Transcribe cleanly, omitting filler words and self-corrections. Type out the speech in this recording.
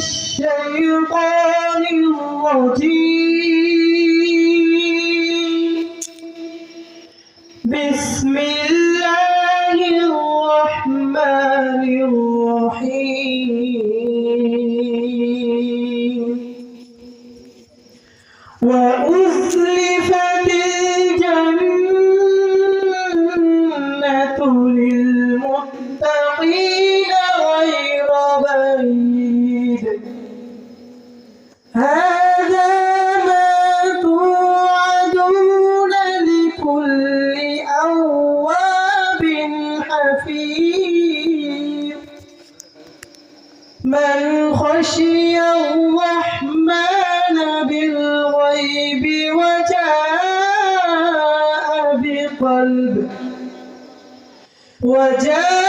الشيطان الرجيم. بسم الله الرحمن الرحيم. وأزلفت الجنة للمتقين غير بعيد. هذا ما توعدون لكل أواب حفيظ. من خشي الرحمن بالغيب وجاء